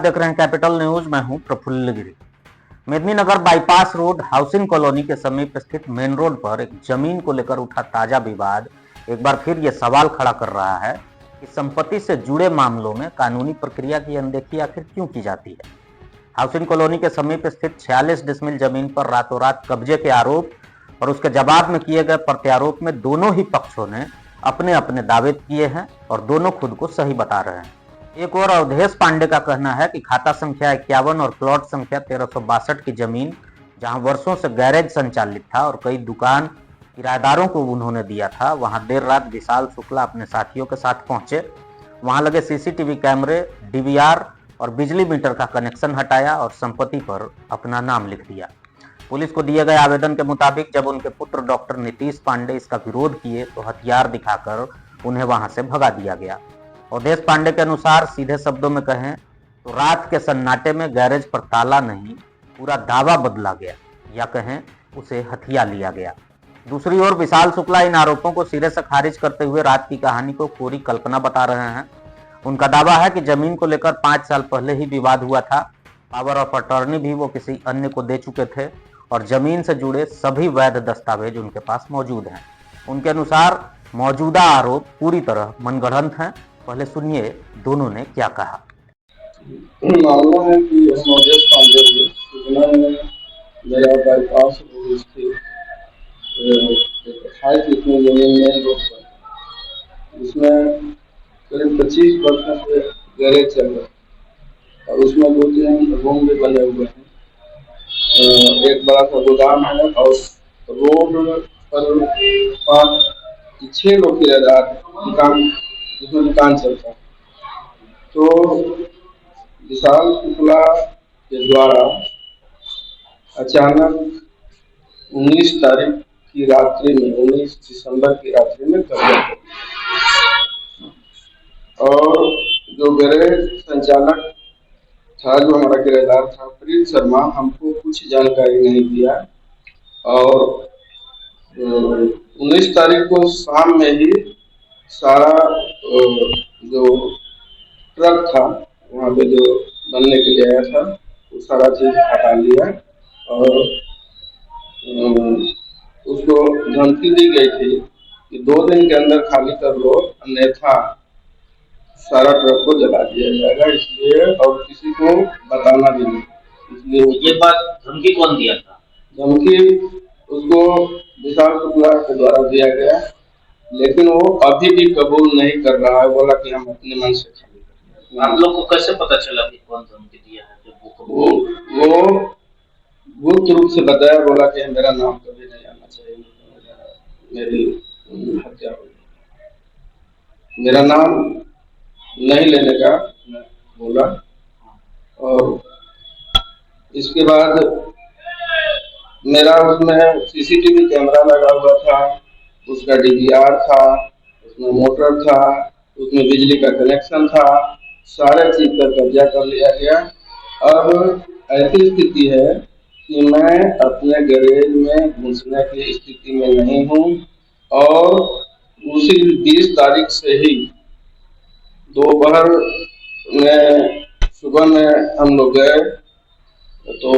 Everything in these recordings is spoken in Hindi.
देख रहे हैं कैपिटल न्यूज। मैं हूं Praful Giri. Medininagar bypass road housing colony के समीप स्थित मेन रोड पर एक जमीन को लेकर उठा ताजा विवाद एक बार फिर ये सवाल खड़ा कर रहा है कि संपत्ति से जुड़े मामलों में कानूनी प्रक्रिया की अनदेखी आखिर क्यों की जाती है। हाउसिंग कॉलोनी के समीप स्थित 46 डिसमिल जमीन पर रातों रात कब्जे के आरोप और उसके जवाब में किए गए प्रत्यारोप में दोनों ही पक्षों ने अपने अपने दावे किए हैं और दोनों खुद को सही बता रहे हैं। एक और अवधेश पांडे का कहना है कि खाता संख्या 51 और प्लॉट संख्या 1362 की जमीन, जहां वर्षों से गैरेज संचालित था और कई दुकान किराएदारों को उन्होंने दिया था, वहां देर रात विशाल शुक्ला अपने साथियों के साथ पहुंचे। वहां लगे सीसीटीवी कैमरे, डीवीआर और बिजली मीटर का कनेक्शन हटाया और संपत्ति पर अपना नाम लिख दिया। पुलिस को दिए गए आवेदन के मुताबिक जब उनके पुत्र डॉक्टर नीतीश पांडे इसका विरोध किए तो हथियार दिखाकर उन्हें वहां से भगा दिया गया। अवधेश पांडे के अनुसार सीधे शब्दों में कहें तो रात के सन्नाटे में गैरेज पर ताला नहीं, पूरा दावा बदला गया, या कहें उसे हथिया लिया गया। दूसरी ओर विशाल शुक्ला इन आरोपों को सिरे से खारिज करते हुए रात की कहानी को कोरी कल्पना बता रहे हैं। उनका दावा है कि जमीन को लेकर 5 साल पहले ही विवाद हुआ था। पावर ऑफ अटॉर्नी भी वो किसी अन्य को दे चुके थे और जमीन से जुड़े सभी वैध दस्तावेज उनके पास मौजूद हैं। उनके अनुसार मौजूदा आरोप पूरी तरह मनगढ़ंत हैं। पहले सुनिए दोनों ने क्या कहा। मामला है कि हम अवधेश पांडे थे, सूचना में मेरा बाईपास रोड स्थित 28 एकड़ जमीन में रोड पर, जिसमें करीब 25 वर्षों से गैरेज चल रहा है और उसमें 2-3 रूम भी बने हुए हैं। एक बड़ा सा गोदाम है और रोड पर 5-6 लोग किराएदार दुकान, जिसमें दुकान चलता है। तो विशाल शुक्ला के द्वारा अचानक 19 तारीख की रात्रि में 19 दिसंबर की रात्रि में कब्जा कर लिया और जो गैरेज संचालक था, जो हमारा किराएदार था प्रीत शर्मा, हमको कुछ जानकारी नहीं दिया और 19 तारीख को शाम में ही सारा जो ट्रक था वहाँ पे जो बनने के लिए आया था वो सारा चीज हटा लिया और उसको धमकी दी गई थी कि 2 दिन के अंदर खाली कर लो, अन्यथा सारा ट्रक को जला दिया जाएगा, इसलिए और किसी को बताना भी नहीं। इसलिए ये बात धमकी कौन दिया था? धमकी उसको विशाल शुक्ला के द्वारा दिया गया, लेकिन वो अभी भी कबूल नहीं कर रहा है। बोला कि हम अपने मन से खाली कर। आप लोग को कैसे पता चला कि कौन धमकी दिया है? जब वो गुप्त रूप से बताया, बोला कि मेरा नाम कभी नहीं आना चाहिए, मेरी हत्या हो, मेरा नाम नहीं लेने का बोला। और इसके बाद मेरा उसमें सीसीटीवी कैमरा लगा हुआ था, उसका डीवीआर था, उसमें मोटर था, उसमें बिजली का कनेक्शन था, सारे चीज पर कब्जा कर लिया गया। अब ऐसी स्थिति है कि मैं अपने गैरेज में घुसने की स्थिति में नहीं हूँ और उसी 20 तारीख से ही दोपहर में, सुबह में हम लोग गए तो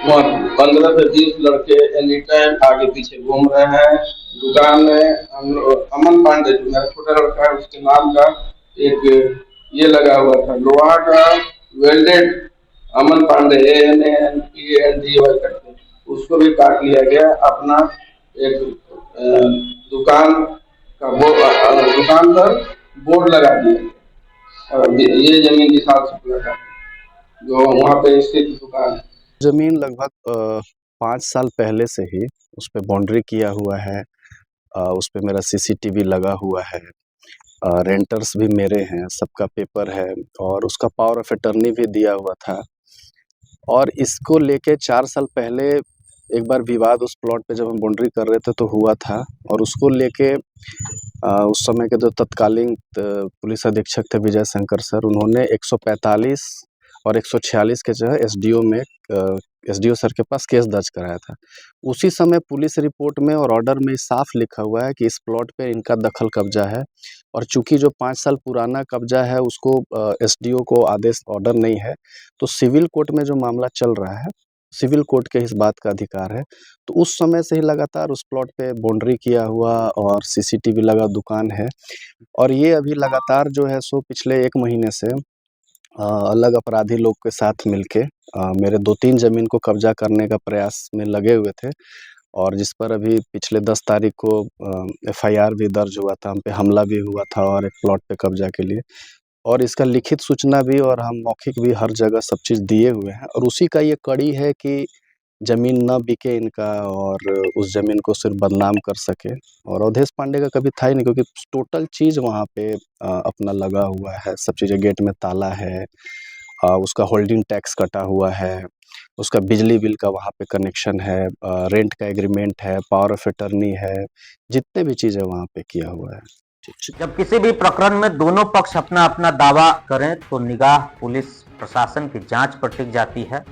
वहाँ 15 से 20 लड़के एनी टाइम आगे पीछे घूम रहे हैं। दुकान में हम लोग अमन पांडे, जो मेरा छोटा लड़का है, उसके नाम का एक ये लगा हुआ था लोहा का वेल्डेड, अमन पांडे AMANPANDY करके, उसको भी काट लिया गया। अपना एक दुकान का दुकान पर बोर्ड लगा दिया और ये जमीन विशाल शुक्ला का जो वहाँ पे स्थित दुकान है। जमीन लगभग 5 साल पहले से ही उस पर बाउंड्री किया हुआ है, उस पर मेरा सीसीटीवी लगा हुआ है, रेंटर्स भी मेरे हैं, सबका पेपर है और उसका पावर ऑफ अटर्नी भी दिया हुआ था। और इसको लेके 4 साल पहले एक बार विवाद उस प्लॉट पे जब हम बाउंड्री कर रहे थे तो हुआ था और उसको लेके उस समय के जो तत्कालीन पुलिस अधीक्षक थे विजय शंकर सर, उन्होंने 145 और 146 के जो है एसडीओ सर के पास केस दर्ज कराया था। उसी समय पुलिस रिपोर्ट में और ऑर्डर में साफ लिखा हुआ है कि इस प्लॉट पे इनका दखल कब्जा है और चूंकि जो 5 साल पुराना कब्जा है उसको एसडीओ को आदेश ऑर्डर नहीं है, तो सिविल कोर्ट में जो मामला चल रहा है, सिविल कोर्ट के इस बात का अधिकार है। तो उस समय से ही लगातार उस प्लॉट पे बाउंड्री किया हुआ और सीसीटीवी लगा दुकान है, और ये अभी लगातार जो है सो पिछले 1 महीने से अलग अपराधी लोग के साथ मिलके मेरे 2-3 ज़मीन को कब्जा करने का प्रयास में लगे हुए थे, और जिस पर अभी पिछले 10 तारीख को एफआईआर भी दर्ज हुआ था, हम पे हमला भी हुआ था और एक प्लॉट पे कब्जा के लिए, और इसका लिखित सूचना भी और हम मौखिक भी हर जगह सब चीज़ दिए हुए हैं। और उसी का ये कड़ी है कि ज़मीन ना बिके इनका और उस ज़मीन को सिर्फ बदनाम कर सके। और अवधेश पांडे का कभी था ही नहीं, क्योंकि टोटल चीज़ वहाँ पे अपना लगा हुआ है, सब चीज़ें, गेट में ताला है, उसका होल्डिंग टैक्स कटा हुआ है, उसका बिजली बिल का वहाँ पे कनेक्शन है, रेंट का एग्रीमेंट है, पावर ऑफ अटर्नी है, जितने भी चीज़ है वहाँ पे किया हुआ है। जब किसी भी प्रकरण में दोनों पक्ष अपना अपना दावा करें तो निगाह पुलिस प्रशासन की जांच पर टिक जाती है।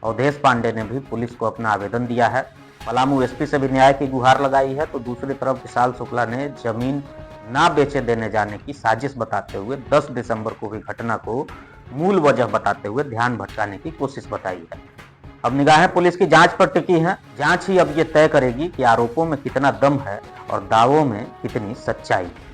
अवधेश पांडे ने भी पुलिस को अपना आवेदन दिया है, पलामू एसपी से भी न्याय की गुहार लगाई है, तो दूसरी तरफ विशाल शुक्ला ने जमीन ना बेचे देने जाने की साजिश बताते हुए 10 दिसंबर को हुई घटना को मूल वजह बताते हुए ध्यान भटकाने की कोशिश बताई है। अब निगाहें पुलिस की जांच पर टिकी हैं। जांच ही अब ये तय करेगी कि आरोपों में कितना दम है और दावों में कितनी सच्चाई है।